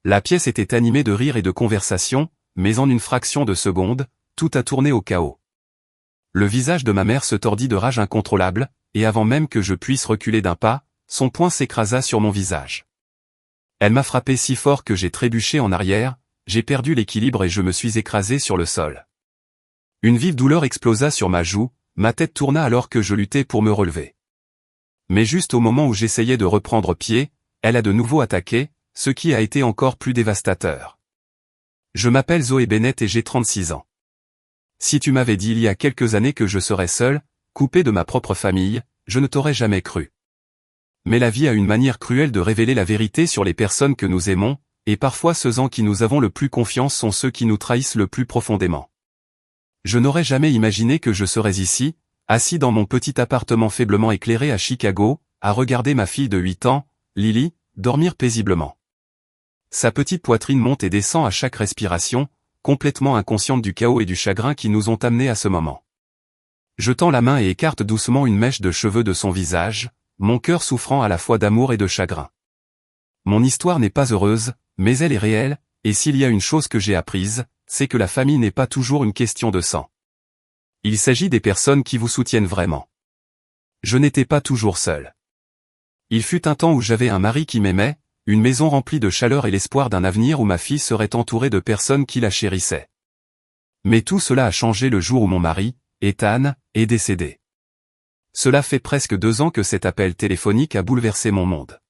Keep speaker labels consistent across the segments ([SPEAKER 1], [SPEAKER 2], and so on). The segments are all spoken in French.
[SPEAKER 1] La pièce était animée de rires et de conversations, mais en une fraction de seconde, tout a tourné au chaos. Le visage de ma mère se tordit de rage incontrôlable, et avant même que je puisse reculer d'un pas, son poing s'écrasa sur mon visage. Elle m'a frappé si fort que j'ai trébuché en arrière, j'ai perdu l'équilibre et je me suis écrasé sur le sol. Une vive douleur explosa sur ma joue, ma tête tourna alors que je luttais pour me relever. Mais juste au moment où j'essayais de reprendre pied, elle a de nouveau attaqué, ce qui a été encore plus dévastateur. Je m'appelle Zoé Bennett et j'ai 36 ans. Si tu m'avais dit il y a quelques années que je serais seul, coupé de ma propre famille, je ne t'aurais jamais cru. Mais la vie a une manière cruelle de révéler la vérité sur les personnes que nous aimons, et parfois ceux en qui nous avons le plus confiance sont ceux qui nous trahissent le plus profondément. Je n'aurais jamais imaginé que je serais ici, assis dans mon petit appartement faiblement éclairé à Chicago, à regarder ma fille de 8 ans, Lily, dormir paisiblement. Sa petite poitrine monte et descend à chaque respiration, complètement inconsciente du chaos et du chagrin qui nous ont amenés à ce moment. Je tends la main et écarte doucement une mèche de cheveux de son visage, mon cœur souffrant à la fois d'amour et de chagrin. Mon histoire n'est pas heureuse, mais elle est réelle, et s'il y a une chose que j'ai apprise, c'est que la famille n'est pas toujours une question de sang. Il s'agit des personnes qui vous soutiennent vraiment. Je n'étais pas toujours seul. Il fut un temps où j'avais un mari qui m'aimait, une maison remplie de chaleur et l'espoir d'un avenir où ma fille serait entourée de personnes qui la chérissaient. Mais tout cela a changé le jour où mon mari, Ethan, est décédé. Cela fait presque 2 ans que cet appel téléphonique a bouleversé mon monde.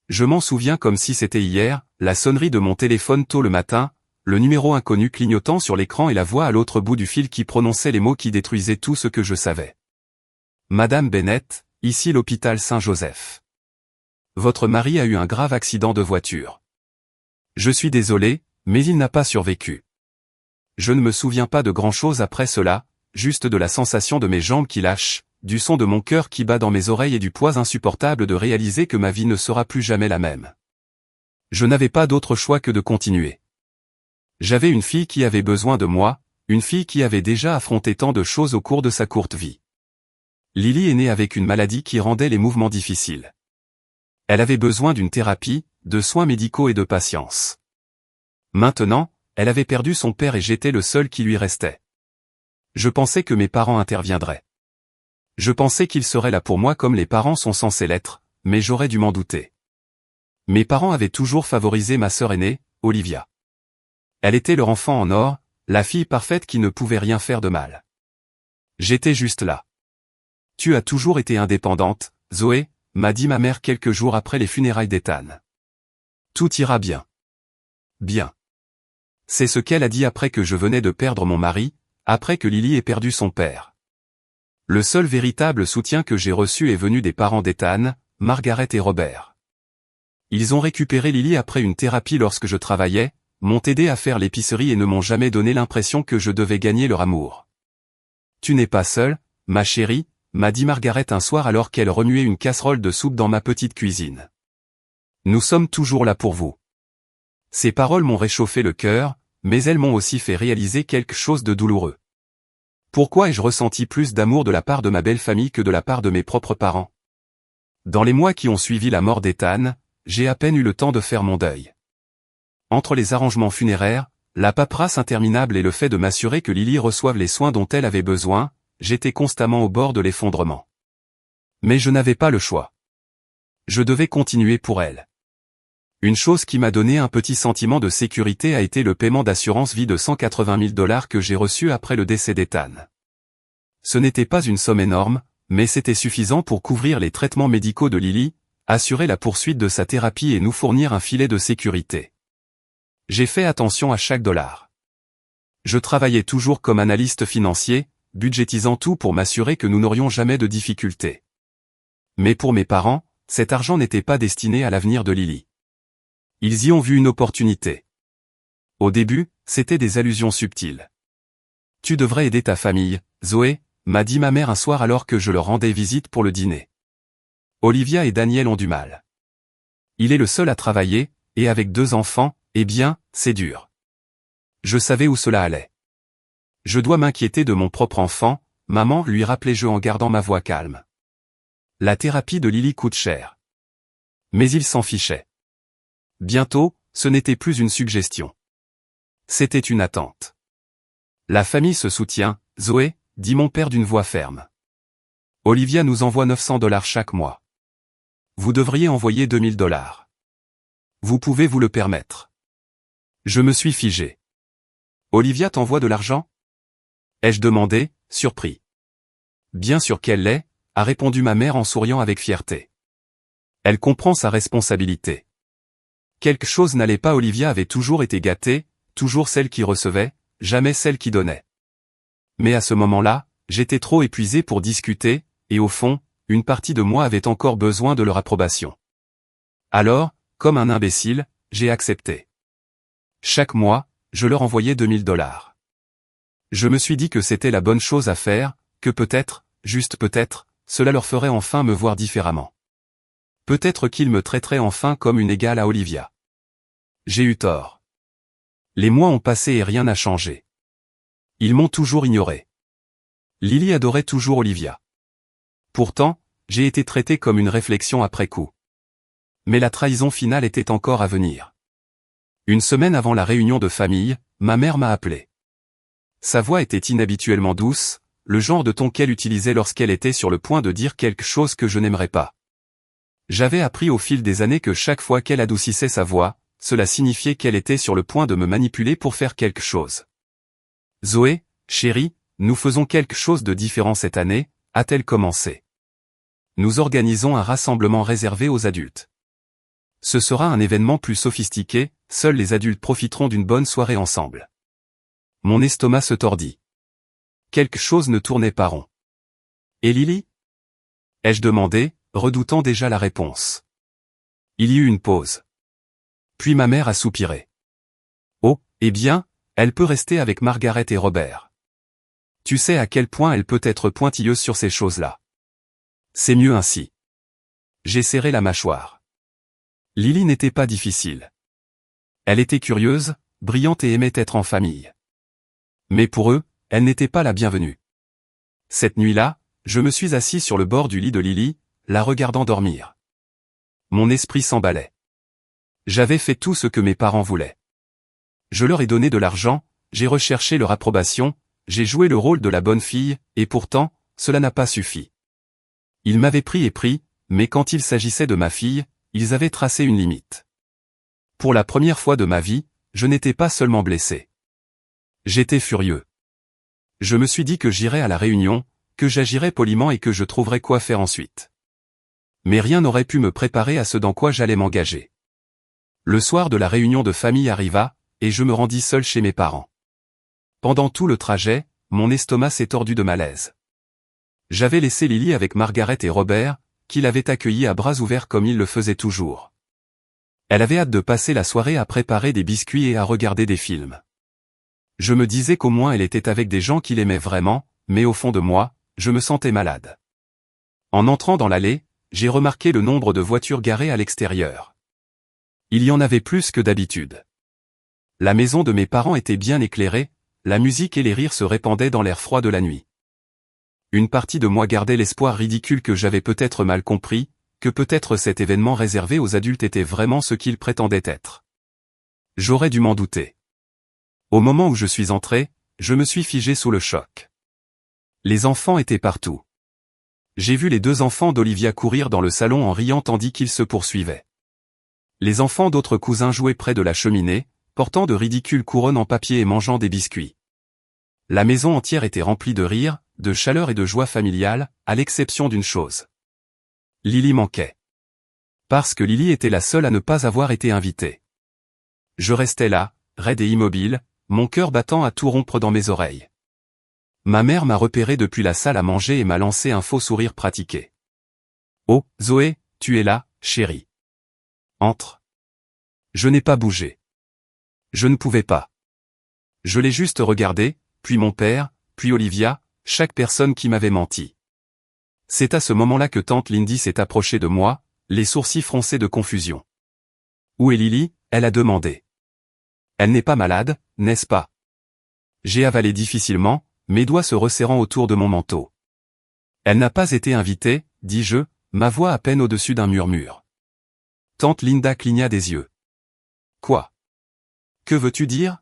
[SPEAKER 1] Je m'en souviens comme si c'était hier, la sonnerie de mon téléphone tôt le matin, le numéro inconnu clignotant sur l'écran et la voix à l'autre bout du fil qui prononçait les mots qui détruisaient tout ce que je savais. Madame Bennett, ici l'hôpital Saint-Joseph. Votre mari a eu un grave accident de voiture. Je suis désolé, mais il n'a pas survécu. Je ne me souviens pas de grand-chose après cela, juste de la sensation de mes jambes qui lâchent, du son de mon cœur qui bat dans mes oreilles et du poids insupportable de réaliser que ma vie ne sera plus jamais la même. Je n'avais pas d'autre choix que de continuer. J'avais une fille qui avait besoin de moi, une fille qui avait déjà affronté tant de choses au cours de sa courte vie. Lily est née avec une maladie qui rendait les mouvements difficiles. Elle avait besoin d'une thérapie, de soins médicaux et de patience. Maintenant, elle avait perdu son père et j'étais le seul qui lui restait. Je pensais que mes parents interviendraient. Je pensais qu'ils seraient là pour moi comme les parents sont censés l'être, mais j'aurais dû m'en douter. Mes parents avaient toujours favorisé ma sœur aînée, Olivia. Elle était leur enfant en or, la fille parfaite qui ne pouvait rien faire de mal. J'étais juste là. Tu as toujours été indépendante, Zoé, m'a dit ma mère quelques jours après les funérailles d'Ethan. Tout ira bien. Bien. C'est ce qu'elle a dit après que je venais de perdre mon mari, après que Lily ait perdu son père. Le seul véritable soutien que j'ai reçu est venu des parents d'Ethan, Margaret et Robert. Ils ont récupéré Lily après une thérapie lorsque je travaillais, m'ont aidé à faire l'épicerie et ne m'ont jamais donné l'impression que je devais gagner leur amour. Tu n'es pas seule, ma chérie, m'a dit Margaret un soir alors qu'elle remuait une casserole de soupe dans ma petite cuisine. Nous sommes toujours là pour vous. Ces paroles m'ont réchauffé le cœur, mais elles m'ont aussi fait réaliser quelque chose de douloureux. Pourquoi ai-je ressenti plus d'amour de la part de ma belle famille que de la part de mes propres parents? Dans les mois qui ont suivi la mort d'Ethan, j'ai à peine eu le temps de faire mon deuil. Entre les arrangements funéraires, la paperasse interminable et le fait de m'assurer que Lily reçoive les soins dont elle avait besoin, j'étais constamment au bord de l'effondrement. Mais je n'avais pas le choix. Je devais continuer pour elle. Une chose qui m'a donné un petit sentiment de sécurité a été le paiement d'assurance vie de $180 000 que j'ai reçu après le décès d'Ethan. Ce n'était pas une somme énorme, mais c'était suffisant pour couvrir les traitements médicaux de Lily, assurer la poursuite de sa thérapie et nous fournir un filet de sécurité. J'ai fait attention à chaque dollar. Je travaillais toujours comme analyste financier, budgétisant tout pour m'assurer que nous n'aurions jamais de difficultés. Mais pour mes parents, cet argent n'était pas destiné à l'avenir de Lily. Ils y ont vu une opportunité. Au début, c'était des allusions subtiles. Tu devrais aider ta famille, Zoé, m'a dit ma mère un soir alors que je leur rendais visite pour le dîner. Olivia et Daniel ont du mal. Il est le seul à travailler, et avec 2 enfants, eh bien, c'est dur. Je savais où cela allait. Je dois m'inquiéter de mon propre enfant, maman, lui rappelai-je en gardant ma voix calme. La thérapie de Lily coûte cher. Mais il s'en fichait. Bientôt, ce n'était plus une suggestion. C'était une attente. La famille se soutient, Zoé, dit mon père d'une voix ferme. Olivia nous envoie $900 chaque mois. Vous devriez envoyer $2000. Vous pouvez vous le permettre. Je me suis figé. Olivia t'envoie de l'argent? Ai-je demandé, surpris. Bien sûr qu'elle l'est, a répondu ma mère en souriant avec fierté. Elle comprend sa responsabilité. Quelque chose n'allait pas. Olivia avait toujours été gâtée, toujours celle qui recevait, jamais celle qui donnait. Mais à ce moment-là, j'étais trop épuisé pour discuter, et au fond, une partie de moi avait encore besoin de leur approbation. Alors, comme un imbécile, j'ai accepté. Chaque mois, je leur envoyais $2000. Je me suis dit que c'était la bonne chose à faire, que peut-être, juste peut-être, cela leur ferait enfin me voir différemment. Peut-être qu'ils me traiteraient enfin comme une égale à Olivia. J'ai eu tort. Les mois ont passé et rien n'a changé. Ils m'ont toujours ignoré. Lily adorait toujours Olivia. Pourtant, j'ai été traité comme une réflexion après coup. Mais la trahison finale était encore à venir. Une semaine avant la réunion de famille, ma mère m'a appelé. Sa voix était inhabituellement douce, le genre de ton qu'elle utilisait lorsqu'elle était sur le point de dire quelque chose que je n'aimerais pas. J'avais appris au fil des années que chaque fois qu'elle adoucissait sa voix, cela signifiait qu'elle était sur le point de me manipuler pour faire quelque chose. Zoé, chérie, nous faisons quelque chose de différent cette année, a-t-elle commencé. Nous organisons un rassemblement réservé aux adultes. Ce sera un événement plus sophistiqué, seuls les adultes profiteront d'une bonne soirée ensemble. Mon estomac se tordit. Quelque chose ne tournait pas rond. Et Lily? Ai-je demandé, redoutant déjà la réponse. Il y eut une pause. Puis ma mère a soupiré. Oh, eh bien, elle peut rester avec Margaret et Robert. Tu sais à quel point elle peut être pointilleuse sur ces choses-là. C'est mieux ainsi. J'ai serré la mâchoire. Lily n'était pas difficile. Elle était curieuse, brillante et aimait être en famille. Mais pour eux, elle n'était pas la bienvenue. Cette nuit-là, je me suis assis sur le bord du lit de Lily, la regardant dormir. Mon esprit s'emballait. J'avais fait tout ce que mes parents voulaient. Je leur ai donné de l'argent, j'ai recherché leur approbation, j'ai joué le rôle de la bonne fille, et pourtant, cela n'a pas suffi. Ils m'avaient pris et pris, mais quand il s'agissait de ma fille, ils avaient tracé une limite. Pour la première fois de ma vie, je n'étais pas seulement blessé. J'étais furieux. Je me suis dit que j'irais à la réunion, que j'agirais poliment et que je trouverais quoi faire ensuite. Mais rien n'aurait pu me préparer à ce dans quoi j'allais m'engager. Le soir de la réunion de famille arriva, et je me rendis seul chez mes parents. Pendant tout le trajet, mon estomac s'est tordu de malaise. J'avais laissé Lily avec Margaret et Robert, qui l'avaient accueillie à bras ouverts comme ils le faisaient toujours. Elle avait hâte de passer la soirée à préparer des biscuits et à regarder des films. Je me disais qu'au moins elle était avec des gens qui l'aimaient vraiment, mais au fond de moi, je me sentais malade. En entrant dans l'allée, j'ai remarqué le nombre de voitures garées à l'extérieur. Il y en avait plus que d'habitude. La maison de mes parents était bien éclairée, la musique et les rires se répandaient dans l'air froid de la nuit. Une partie de moi gardait l'espoir ridicule que j'avais peut-être mal compris, que peut-être cet événement réservé aux adultes était vraiment ce qu'il prétendait être. J'aurais dû m'en douter. Au moment où je suis entré, je me suis figé sous le choc. Les enfants étaient partout. J'ai vu les 2 enfants d'Olivia courir dans le salon en riant tandis qu'ils se poursuivaient. Les enfants d'autres cousins jouaient près de la cheminée, portant de ridicules couronnes en papier et mangeant des biscuits. La maison entière était remplie de rire, de chaleur et de joie familiale, à l'exception d'une chose. Lily manquait. Parce que Lily était la seule à ne pas avoir été invitée. Je restais là, raide et immobile, mon cœur battant à tout rompre dans mes oreilles. Ma mère m'a repéré depuis la salle à manger et m'a lancé un faux sourire pratiqué. « Oh, Zoé, tu es là, chérie. Entre. » Je n'ai pas bougé. Je ne pouvais pas. Je l'ai juste regardé, puis mon père, puis Olivia, chaque personne qui m'avait menti. C'est à ce moment-là que tante Lindy s'est approchée de moi, les sourcils froncés de confusion. « Où est Lily ?» elle a demandé. « Elle n'est pas malade, n'est-ce pas ?» J'ai avalé difficilement, mes doigts se resserrant autour de mon manteau. « Elle n'a pas été invitée, dis-je, ma voix à peine au-dessus d'un murmure. Tante Linda cligna des yeux. « Quoi ? Que veux-tu dire?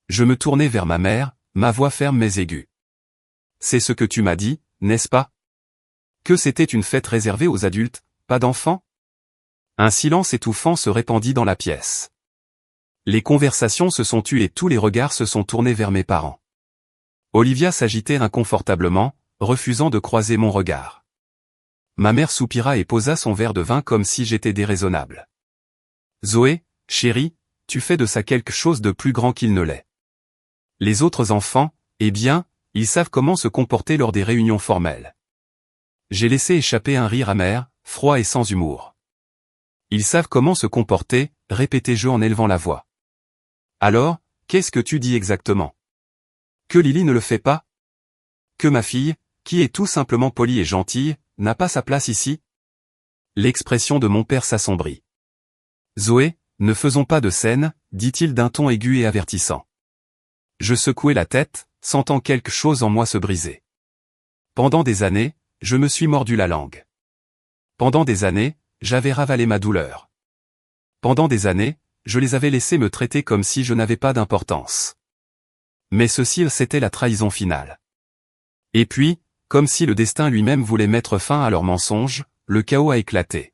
[SPEAKER 1] Je me tournai vers ma mère, ma voix ferme mais aiguë. C'est ce que tu m'as dit, n'est-ce pas? Que c'était une fête réservée aux adultes, pas d'enfants? Un silence étouffant se répandit dans la pièce. Les conversations se sont tues et tous les regards se sont tournés vers mes parents. Olivia s'agitait inconfortablement, refusant de croiser mon regard. Ma mère soupira et posa son verre de vin comme si j'étais déraisonnable. Zoé, chérie, tu fais de ça quelque chose de plus grand qu'il ne l'est. Les autres enfants, eh bien, ils savent comment se comporter lors des réunions formelles. J'ai laissé échapper un rire amer, froid et sans humour. Ils savent comment se comporter, répétai-je en élevant la voix. Alors, qu'est-ce que tu dis exactement? Que Lily ne le fait pas? Que ma fille, qui est tout simplement polie et gentille, n'a pas sa place ici? L'expression de mon père s'assombrit. Zoé, ne faisons pas de scène, dit-il d'un ton aigu et avertissant. Je secouai la tête, sentant quelque chose en moi se briser. Pendant des années, je me suis mordu la langue. Pendant des années, j'avais ravalé ma douleur. Pendant des années, je les avais laissés me traiter comme si je n'avais pas d'importance. Mais ceci, c'était la trahison finale. Et puis, comme si le destin lui-même voulait mettre fin à leurs mensonges, le chaos a éclaté.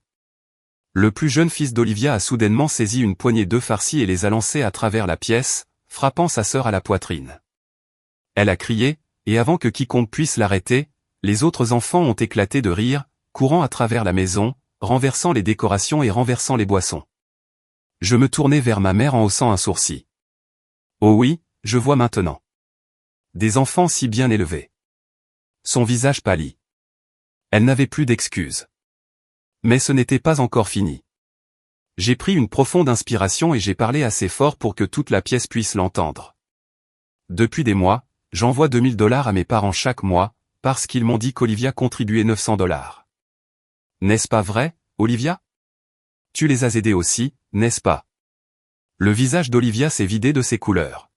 [SPEAKER 1] Le plus jeune fils d'Olivia a soudainement saisi une poignée d'œufs farcis et les a lancés à travers la pièce, frappant sa sœur à la poitrine. Elle a crié, et avant que quiconque puisse l'arrêter, les autres enfants ont éclaté de rire, courant à travers la maison, renversant les décorations et renversant les boissons. Je me tournai vers ma mère en haussant un sourcil. Oh oui, je vois maintenant. Des enfants si bien élevés. Son visage pâlit. Elle n'avait plus d'excuses. Mais ce n'était pas encore fini. J'ai pris une profonde inspiration et j'ai parlé assez fort pour que toute la pièce puisse l'entendre. Depuis des mois, j'envoie $2000 à mes parents chaque mois, parce qu'ils m'ont dit qu'Olivia contribuait $900. N'est-ce pas vrai, Olivia? Tu les as aidés aussi, n'est-ce pas? Le visage d'Olivia s'est vidé de ses couleurs.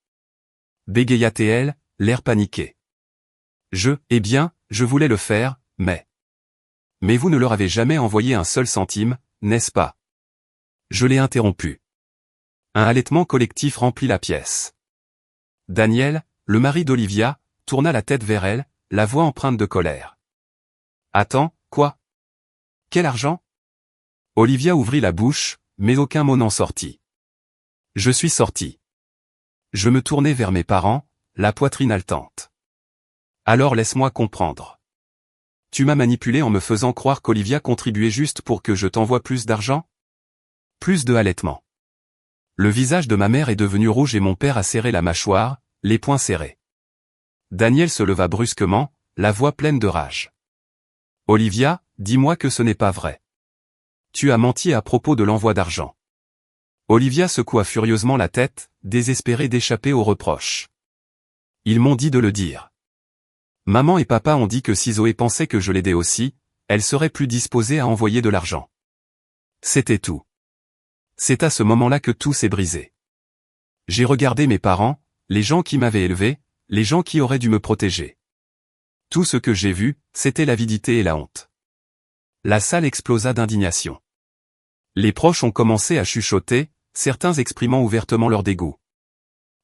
[SPEAKER 1] Bégaya-t-elle, l'air paniqué. Eh bien, je voulais le faire, mais... Mais vous ne leur avez jamais envoyé un seul centime, n'est-ce pas? Je l'ai interrompu. Un halètement collectif remplit la pièce. Daniel, le mari d'Olivia, tourna la tête vers elle, la voix empreinte de colère. Attends, quoi? Quel argent? Olivia ouvrit la bouche, mais aucun mot n'en sortit. Je suis sorti. Je me tournai vers mes parents, la poitrine haletante. Alors laisse-moi comprendre. Tu m'as manipulé en me faisant croire qu'Olivia contribuait juste pour que je t'envoie plus d'argent? Plus de halètement. Le visage de ma mère est devenu rouge et mon père a serré la mâchoire, les poings serrés. Daniel se leva brusquement, la voix pleine de rage. Olivia, dis-moi que ce n'est pas vrai. Tu as menti à propos de l'envoi d'argent. Olivia secoua furieusement la tête, désespérée d'échapper aux reproches. Ils m'ont dit de le dire. Maman et papa ont dit que si Zoé pensait que je l'aidais aussi, elle serait plus disposée à envoyer de l'argent. C'était tout. C'est à ce moment-là que tout s'est brisé. J'ai regardé mes parents, les gens qui m'avaient élevé, les gens qui auraient dû me protéger. Tout ce que j'ai vu, c'était l'avidité et la honte. La salle explosa d'indignation. Les proches ont commencé à chuchoter, certains exprimant ouvertement leur dégoût.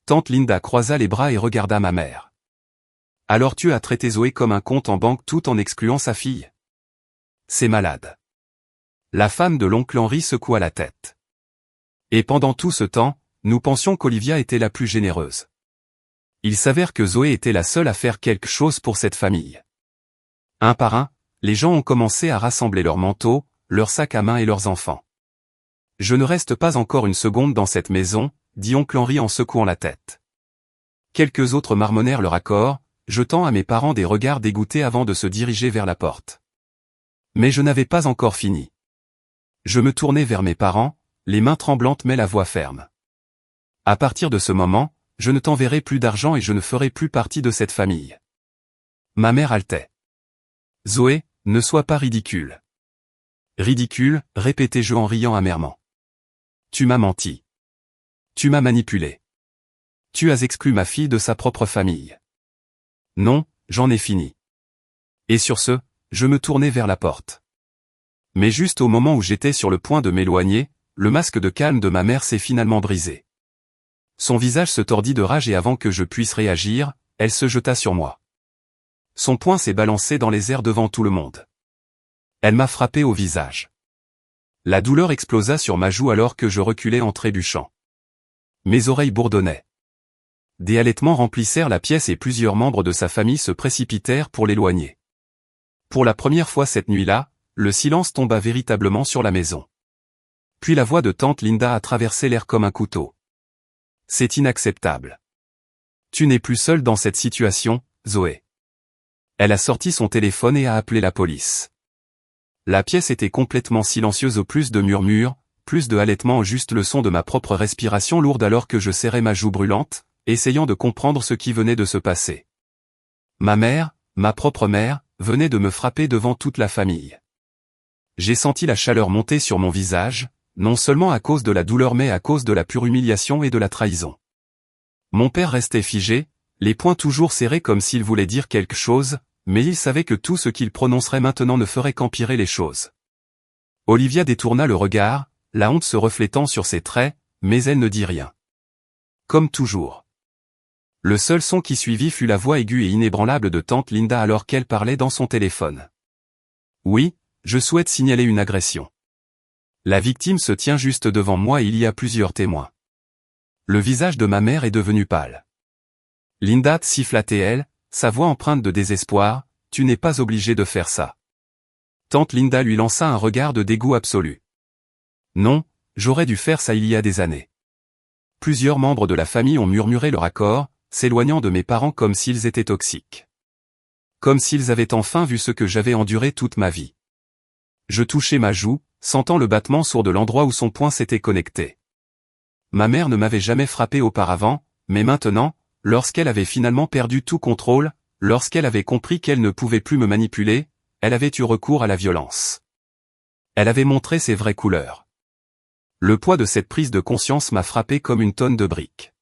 [SPEAKER 1] Tante Linda croisa les bras et regarda ma mère. Alors tu as traité Zoé comme un compte en banque tout en excluant sa fille? C'est malade. La femme de l'oncle Henri secoua la tête. Et pendant tout ce temps, nous pensions qu'Olivia était la plus généreuse. Il s'avère que Zoé était la seule à faire quelque chose pour cette famille. Un par un, les gens ont commencé à rassembler leurs manteaux, leurs sacs à main et leurs enfants. Je ne reste pas encore une seconde dans cette maison, dit oncle Henri en secouant la tête. Quelques autres marmonnèrent leur accord, jetant à mes parents des regards dégoûtés avant de se diriger vers la porte. Mais je n'avais pas encore fini. Je me tournai vers mes parents, les mains tremblantes mais la voix ferme. À partir de ce moment, je ne t'enverrai plus d'argent et je ne ferai plus partie de cette famille. Ma mère haletait. Zoé, ne sois pas ridicule. Ridicule, répétai-je en riant amèrement. Tu m'as menti. Tu m'as manipulé. Tu as exclu ma fille de sa propre famille. Non, j'en ai fini. Et sur ce, je me tournai vers la porte. Mais juste au moment où j'étais sur le point de m'éloigner, le masque de calme de ma mère s'est finalement brisé. Son visage se tordit de rage et avant que je puisse réagir, elle se jeta sur moi. Son poing s'est balancé dans les airs devant tout le monde. Elle m'a frappé au visage. La douleur explosa sur ma joue alors que je reculais en trébuchant. Mes oreilles bourdonnaient. Des halètements remplissèrent la pièce et plusieurs membres de sa famille se précipitèrent pour l'éloigner. Pour la première fois cette nuit-là, le silence tomba véritablement sur la maison. Puis la voix de tante Linda a traversé l'air comme un couteau. C'est inacceptable. Tu n'es plus seule dans cette situation, Zoé. Elle a sorti son téléphone et a appelé la police. La pièce était complètement silencieuse au plus de murmures, plus de halètements au juste le son de ma propre respiration lourde alors que je serrais ma joue brûlante, essayant de comprendre ce qui venait de se passer. Ma mère, ma propre mère, venait de me frapper devant toute la famille. J'ai senti la chaleur monter sur mon visage, non seulement à cause de la douleur mais à cause de la pure humiliation et de la trahison. Mon père restait figé, les poings toujours serrés comme s'il voulait dire quelque chose, mais il savait que tout ce qu'il prononcerait maintenant ne ferait qu'empirer les choses. Olivia détourna le regard, la honte se reflétant sur ses traits, mais elle ne dit rien. Comme toujours. Le seul son qui suivit fut la voix aiguë et inébranlable de tante Linda alors qu'elle parlait dans son téléphone. Oui, je souhaite signaler une agression. La victime se tient juste devant moi et il y a plusieurs témoins. Le visage de ma mère est devenu pâle. Linda siffla-t-elle, sa voix empreinte de désespoir, tu n'es pas obligé de faire ça. Tante Linda lui lança un regard de dégoût absolu. Non, j'aurais dû faire ça il y a des années. Plusieurs membres de la famille ont murmuré leur accord, s'éloignant de mes parents comme s'ils étaient toxiques. Comme s'ils avaient enfin vu ce que j'avais enduré toute ma vie. Je touchai ma joue, sentant le battement sourd de l'endroit où son poing s'était connecté. Ma mère ne m'avait jamais frappé auparavant, mais maintenant, lorsqu'elle avait finalement perdu tout contrôle, lorsqu'elle avait compris qu'elle ne pouvait plus me manipuler, elle avait eu recours à la violence. Elle avait montré ses vraies couleurs. Le poids de cette prise de conscience m'a frappé comme une tonne de briques.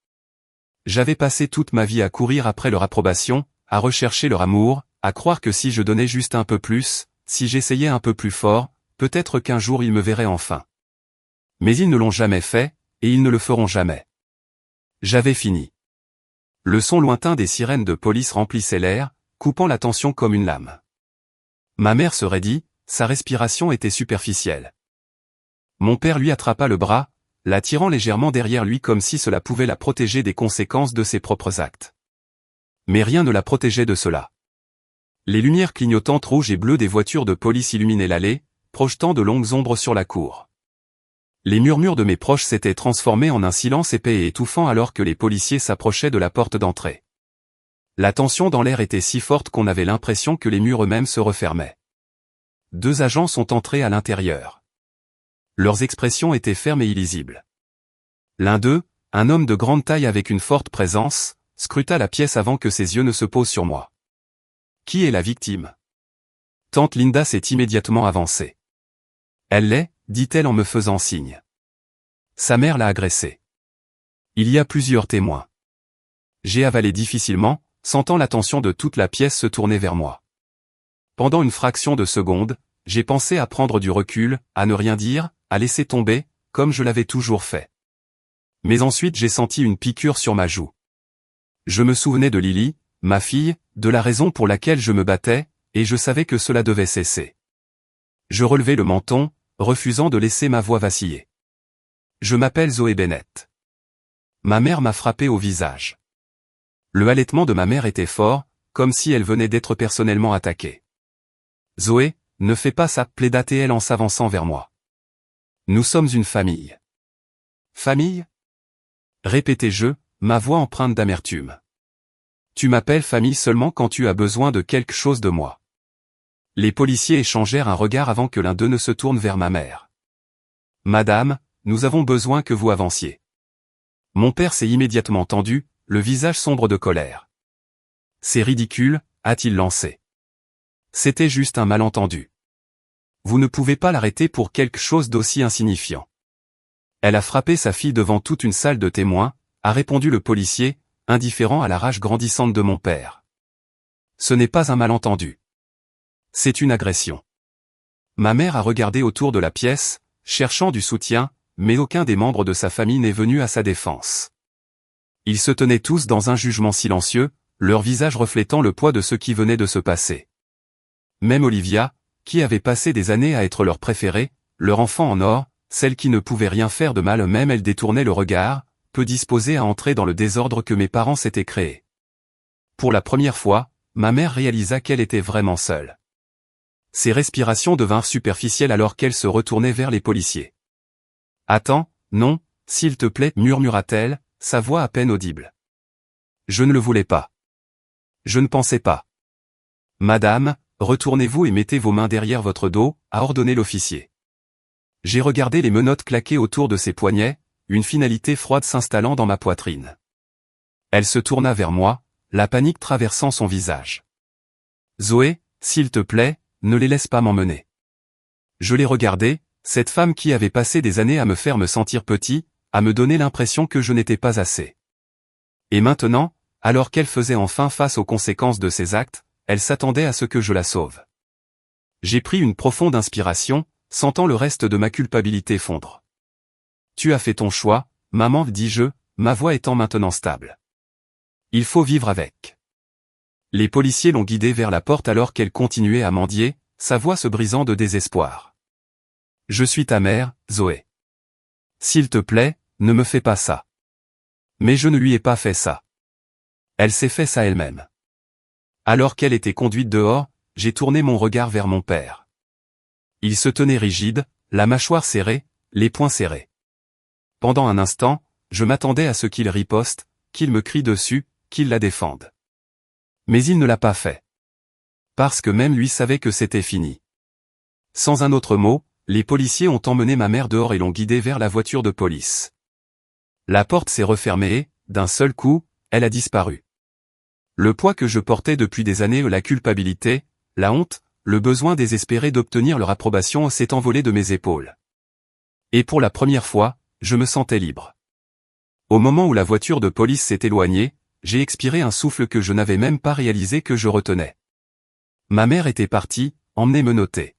[SPEAKER 1] J'avais passé toute ma vie à courir après leur approbation, à rechercher leur amour, à croire que si je donnais juste un peu plus, si j'essayais un peu plus fort, peut-être qu'un jour ils me verraient enfin. Mais ils ne l'ont jamais fait, et ils ne le feront jamais. J'avais fini. Le son lointain des sirènes de police remplissait l'air, coupant la tension comme une lame. Ma mère se raidit, sa respiration était superficielle. Mon père lui attrapa le bras, la tirant légèrement derrière lui comme si cela pouvait la protéger des conséquences de ses propres actes. Mais rien ne la protégeait de cela. Les lumières clignotantes rouges et bleues des voitures de police illuminaient l'allée, projetant de longues ombres sur la cour. Les murmures de mes proches s'étaient transformés en un silence épais et étouffant alors que les policiers s'approchaient de la porte d'entrée. La tension dans l'air était si forte qu'on avait l'impression que les murs eux-mêmes se refermaient. 2 agents sont entrés à l'intérieur. Leurs expressions étaient fermes et illisibles. L'un d'eux, un homme de grande taille avec une forte présence, scruta la pièce avant que ses yeux ne se posent sur moi. Qui est la victime? Tante Linda s'est immédiatement avancée. Elle l'est, dit-elle en me faisant signe. Sa mère l'a agressée. Il y a plusieurs témoins. J'ai avalé difficilement, sentant l'attention de toute la pièce se tourner vers moi. Pendant une fraction de seconde, j'ai pensé à prendre du recul, à ne rien dire, à laisser tomber, comme je l'avais toujours fait. Mais ensuite j'ai senti une piqûre sur ma joue. Je me souvenais de Lily, ma fille, de la raison pour laquelle je me battais, et je savais que cela devait cesser. Je relevai le menton, refusant de laisser ma voix vaciller. Je m'appelle Zoé Bennett. Ma mère m'a frappé au visage. Le halètement de ma mère était fort, comme si elle venait d'être personnellement attaquée. Zoé, ne fais pas ça, plaida-t-elle en s'avançant vers moi. Nous sommes une famille. Famille? Répétai-je, ma voix empreinte d'amertume. Tu m'appelles famille seulement quand tu as besoin de quelque chose de moi. Les policiers échangèrent un regard avant que l'un d'eux ne se tourne vers ma mère. Madame, nous avons besoin que vous avanciez. Mon père s'est immédiatement tendu, le visage sombre de colère. C'est ridicule, a-t-il lancé. C'était juste un malentendu. Vous ne pouvez pas l'arrêter pour quelque chose d'aussi insignifiant. Elle a frappé sa fille devant toute une salle de témoins, a répondu le policier, indifférent à la rage grandissante de mon père. Ce n'est pas un malentendu. C'est une agression. Ma mère a regardé autour de la pièce, cherchant du soutien, mais aucun des membres de sa famille n'est venu à sa défense. Ils se tenaient tous dans un jugement silencieux, leur visage reflétant le poids de ce qui venait de se passer. Même Olivia, qui avait passé des années à être leur préférée, leur enfant en or, celle qui ne pouvait rien faire de mal, même elle détournait le regard, peu disposée à entrer dans le désordre que mes parents s'étaient créé. Pour la première fois, ma mère réalisa qu'elle était vraiment seule. Ses respirations devinrent superficielles alors qu'elle se retournait vers les policiers. « Attends, non, s'il te plaît, murmura-t-elle, sa voix à peine audible. Je ne le voulais pas. Je ne pensais pas. Madame, retournez-vous et mettez vos mains derrière votre dos, a ordonné l'officier. J'ai regardé les menottes claquer autour de ses poignets, une finalité froide s'installant dans ma poitrine. Elle se tourna vers moi, la panique traversant son visage. Zoé, s'il te plaît, ne les laisse pas m'emmener. Je l'ai regardée, cette femme qui avait passé des années à me faire me sentir petit, à me donner l'impression que je n'étais pas assez. Et maintenant, alors qu'elle faisait enfin face aux conséquences de ses actes, elle s'attendait à ce que je la sauve. J'ai pris une profonde inspiration, sentant le reste de ma culpabilité fondre. Tu as fait ton choix, maman, dis-je, ma voix étant maintenant stable. Il faut vivre avec. Les policiers l'ont guidée vers la porte alors qu'elle continuait à mendier, sa voix se brisant de désespoir. Je suis ta mère, Zoé. S'il te plaît, ne me fais pas ça. Mais je ne lui ai pas fait ça. Elle s'est fait ça elle-même. Alors qu'elle était conduite dehors, j'ai tourné mon regard vers mon père. Il se tenait rigide, la mâchoire serrée, les poings serrés. Pendant un instant, je m'attendais à ce qu'il riposte, qu'il me crie dessus, qu'il la défende. Mais il ne l'a pas fait. Parce que même lui savait que c'était fini. Sans un autre mot, les policiers ont emmené ma mère dehors et l'ont guidée vers la voiture de police. La porte s'est refermée et, d'un seul coup, elle a disparu. Le poids que je portais depuis des années, la culpabilité, la honte, le besoin désespéré d'obtenir leur approbation s'est envolé de mes épaules. Et pour la première fois, je me sentais libre. Au moment où la voiture de police s'est éloignée, j'ai expiré un souffle que je n'avais même pas réalisé que je retenais. Ma mère était partie, emmenée menottée.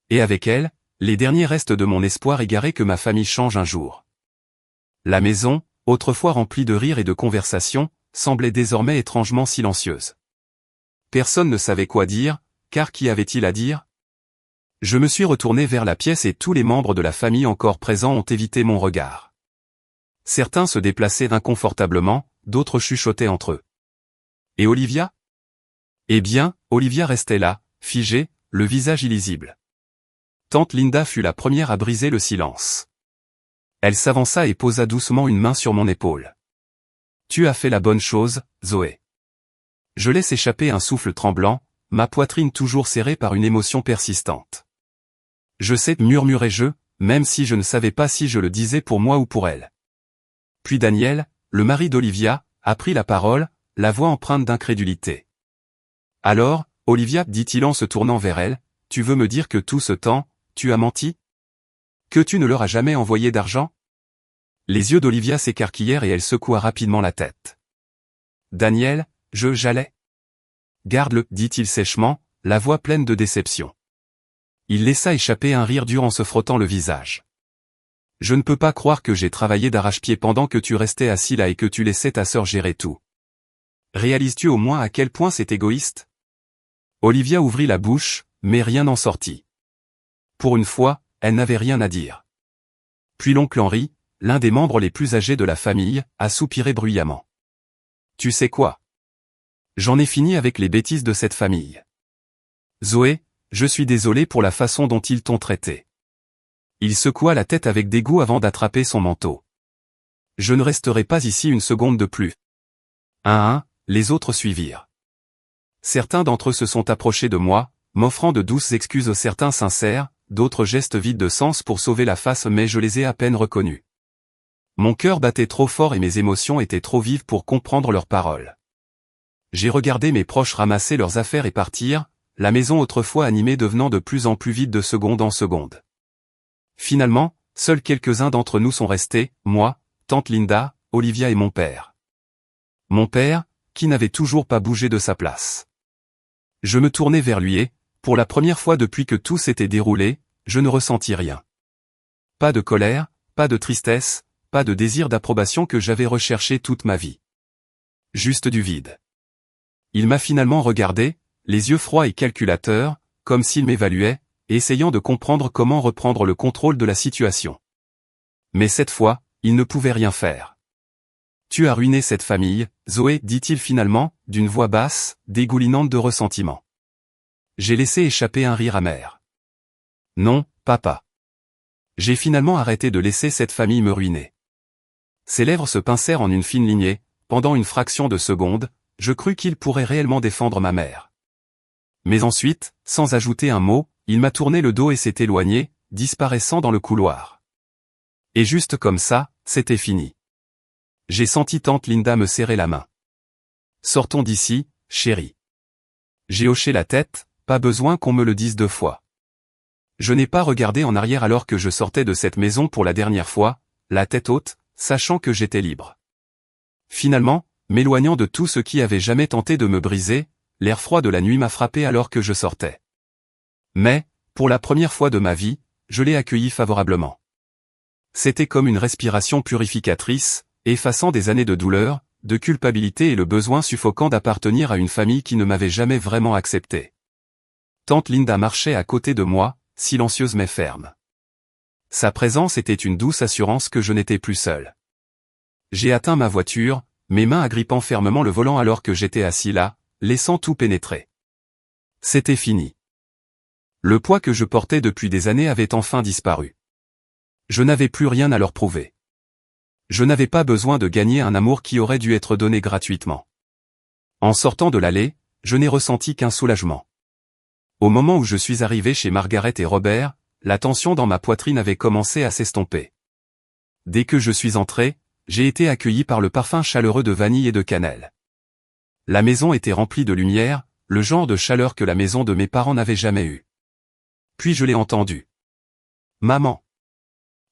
[SPEAKER 1] Et avec elle, les derniers restes de mon espoir égaré que ma famille change un jour. La maison, autrefois remplie de rires et de conversations, semblait désormais étrangement silencieuse. Personne ne savait quoi dire, car qu'y avait-il à dire? Je me suis retourné vers la pièce et tous les membres de la famille encore présents ont évité mon regard. Certains se déplaçaient inconfortablement, d'autres chuchotaient entre eux. Et Olivia? Eh bien, Olivia restait là, figée, le visage illisible. Tante Linda fut la première à briser le silence. Elle s'avança et posa doucement une main sur mon épaule. Tu as fait la bonne chose, Zoé. Je laisse échapper un souffle tremblant, ma poitrine toujours serrée par une émotion persistante. Je sais, murmurai-je, même si je ne savais pas si je le disais pour moi ou pour elle. Puis Daniel, le mari d'Olivia, a pris la parole, la voix empreinte d'incrédulité. Alors, Olivia, dit-il en se tournant vers elle, tu veux me dire que tout ce temps, tu as menti? Que tu ne leur as jamais envoyé d'argent? Les yeux d'Olivia s'écarquillèrent et elle secoua rapidement la tête. Daniel, j'allais. Garde-le, dit-il sèchement, la voix pleine de déception. Il laissa échapper un rire dur en se frottant le visage. Je ne peux pas croire que j'ai travaillé d'arrache-pied pendant que tu restais assis là et que tu laissais ta sœur gérer tout. Réalises-tu au moins à quel point c'est égoïste? Olivia ouvrit la bouche, mais rien n'en sortit. Pour une fois, elle n'avait rien à dire. Puis l'oncle Henri, l'un des membres les plus âgés de la famille, a soupiré bruyamment. Tu sais quoi? J'en ai fini avec les bêtises de cette famille. Zoé, je suis désolé pour la façon dont ils t'ont traité. Il secoua la tête avec dégoût avant d'attraper son manteau. Je ne resterai pas ici une seconde de plus. Un à un, les autres suivirent. Certains d'entre eux se sont approchés de moi, m'offrant de douces excuses, certains sincères, d'autres gestes vides de sens pour sauver la face, mais je les ai à peine reconnus. Mon cœur battait trop fort et mes émotions étaient trop vives pour comprendre leurs paroles. J'ai regardé mes proches ramasser leurs affaires et partir, la maison autrefois animée devenant de plus en plus vide de seconde en seconde. Finalement, seuls quelques-uns d'entre nous sont restés, moi, tante Linda, Olivia et mon père. Mon père, qui n'avait toujours pas bougé de sa place. Je me tournai vers lui et, pour la première fois depuis que tout s'était déroulé, je ne ressentis rien. Pas de colère, pas de tristesse, pas de désir d'approbation que j'avais recherché toute ma vie. Juste du vide. Il m'a finalement regardé, les yeux froids et calculateurs, comme s'il m'évaluait, essayant de comprendre comment reprendre le contrôle de la situation. Mais cette fois, il ne pouvait rien faire. Tu as ruiné cette famille, Zoé, dit-il finalement, d'une voix basse, dégoulinante de ressentiment. J'ai laissé échapper un rire amer. Non, papa. J'ai finalement arrêté de laisser cette famille me ruiner. Ses lèvres se pincèrent en une fine lignée, pendant une fraction de seconde, je crus qu'il pourrait réellement défendre ma mère. Mais ensuite, sans ajouter un mot, il m'a tourné le dos et s'est éloigné, disparaissant dans le couloir. Et juste comme ça, c'était fini. J'ai senti tante Linda me serrer la main. Sortons d'ici, chérie. J'ai hoché la tête, pas besoin qu'on me le dise 2 fois. Je n'ai pas regardé en arrière alors que je sortais de cette maison pour la dernière fois, la tête haute, sachant que j'étais libre. Finalement, m'éloignant de tout ce qui avait jamais tenté de me briser, l'air froid de la nuit m'a frappé alors que je sortais. Mais, pour la première fois de ma vie, je l'ai accueilli favorablement. C'était comme une respiration purificatrice, effaçant des années de douleur, de culpabilité et le besoin suffocant d'appartenir à une famille qui ne m'avait jamais vraiment accepté. Tante Linda marchait à côté de moi, silencieuse mais ferme. Sa présence était une douce assurance que je n'étais plus seul. J'ai atteint ma voiture, mes mains agrippant fermement le volant alors que j'étais assis là, laissant tout pénétrer. C'était fini. Le poids que je portais depuis des années avait enfin disparu. Je n'avais plus rien à leur prouver. Je n'avais pas besoin de gagner un amour qui aurait dû être donné gratuitement. En sortant de l'allée, je n'ai ressenti qu'un soulagement. Au moment où je suis arrivé chez Margaret et Robert, la tension dans ma poitrine avait commencé à s'estomper. Dès que je suis entré, j'ai été accueilli par le parfum chaleureux de vanille et de cannelle. La maison était remplie de lumière, le genre de chaleur que la maison de mes parents n'avait jamais eu. Puis je l'ai entendu. Maman.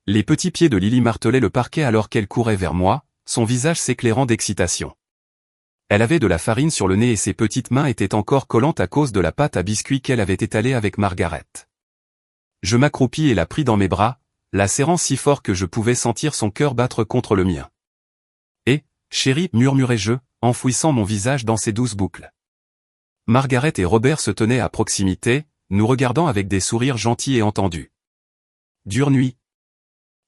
[SPEAKER 1] Les petits pieds de Lily martelaient le parquet alors qu'elle courait vers moi, son visage s'éclairant d'excitation. Elle avait de la farine sur le nez et ses petites mains étaient encore collantes à cause de la pâte à biscuits qu'elle avait étalée avec Margaret. Je m'accroupis et la pris dans mes bras, la serrant si fort que je pouvais sentir son cœur battre contre le mien. Et, chérie, murmurai-je, enfouissant mon visage dans ses douces boucles. Margaret et Robert se tenaient à proximité, nous regardant avec des sourires gentils et entendus. Dure nuit?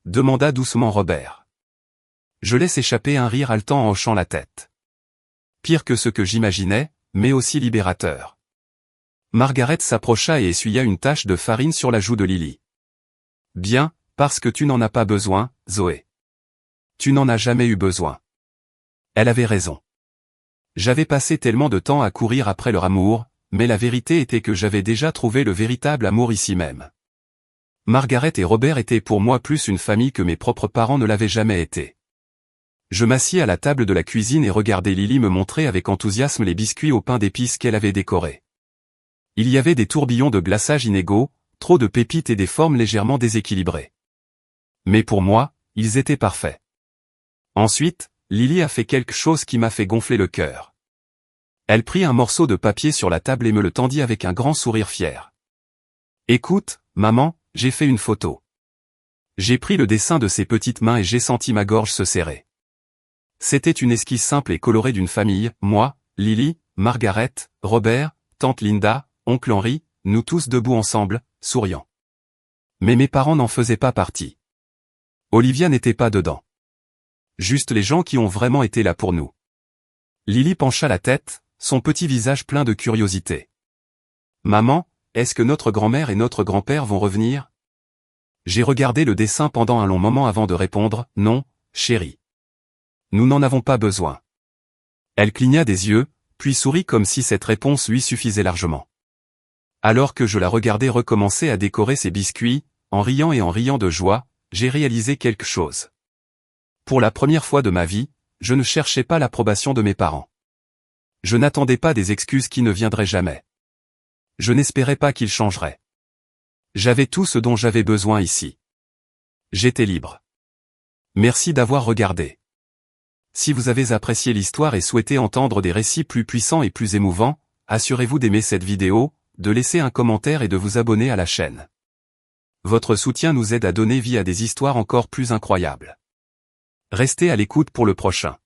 [SPEAKER 1] Demanda doucement Robert. Je laisse échapper un rire haletant en hochant la tête. Pire que ce que j'imaginais, mais aussi libérateur. Margaret s'approcha et essuya une tache de farine sur la joue de Lily. Bien, parce que tu n'en as pas besoin, Zoé. Tu n'en as jamais eu besoin. Elle avait raison. J'avais passé tellement de temps à courir après leur amour, mais la vérité était que j'avais déjà trouvé le véritable amour ici même. Margaret et Robert étaient pour moi plus une famille que mes propres parents ne l'avaient jamais été. Je m'assis à la table de la cuisine et regardai Lily me montrer avec enthousiasme les biscuits au pain d'épices qu'elle avait décorés. Il y avait des tourbillons de glaçage inégaux, trop de pépites et des formes légèrement déséquilibrées. Mais pour moi, ils étaient parfaits. Ensuite, Lily a fait quelque chose qui m'a fait gonfler le cœur. Elle prit un morceau de papier sur la table et me le tendit avec un grand sourire fier. Écoute, maman, j'ai fait une photo. J'ai pris le dessin de ses petites mains et j'ai senti ma gorge se serrer. C'était une esquisse simple et colorée d'une famille, moi, Lily, Margaret, Robert, tante Linda, oncle Henry, nous tous debout ensemble, souriant. Mais mes parents n'en faisaient pas partie. Olivia n'était pas dedans. Juste les gens qui ont vraiment été là pour nous. Lily pencha la tête, son petit visage plein de curiosité. Maman, est-ce que notre grand-mère et notre grand-père vont revenir? J'ai regardé le dessin pendant un long moment avant de répondre, non, chérie. Nous n'en avons pas besoin. Elle cligna des yeux, puis sourit comme si cette réponse lui suffisait largement. Alors que je la regardais recommencer à décorer ses biscuits, en riant de joie, j'ai réalisé quelque chose. Pour la première fois de ma vie, je ne cherchais pas l'approbation de mes parents. Je n'attendais pas des excuses qui ne viendraient jamais. Je n'espérais pas qu'ils changeraient. J'avais tout ce dont j'avais besoin ici. J'étais libre. Merci d'avoir regardé. Si vous avez apprécié l'histoire et souhaitez entendre des récits plus puissants et plus émouvants, assurez-vous d'aimer cette vidéo, de laisser un commentaire et de vous abonner à la chaîne. Votre soutien nous aide à donner vie à des histoires encore plus incroyables. Restez à l'écoute pour le prochain.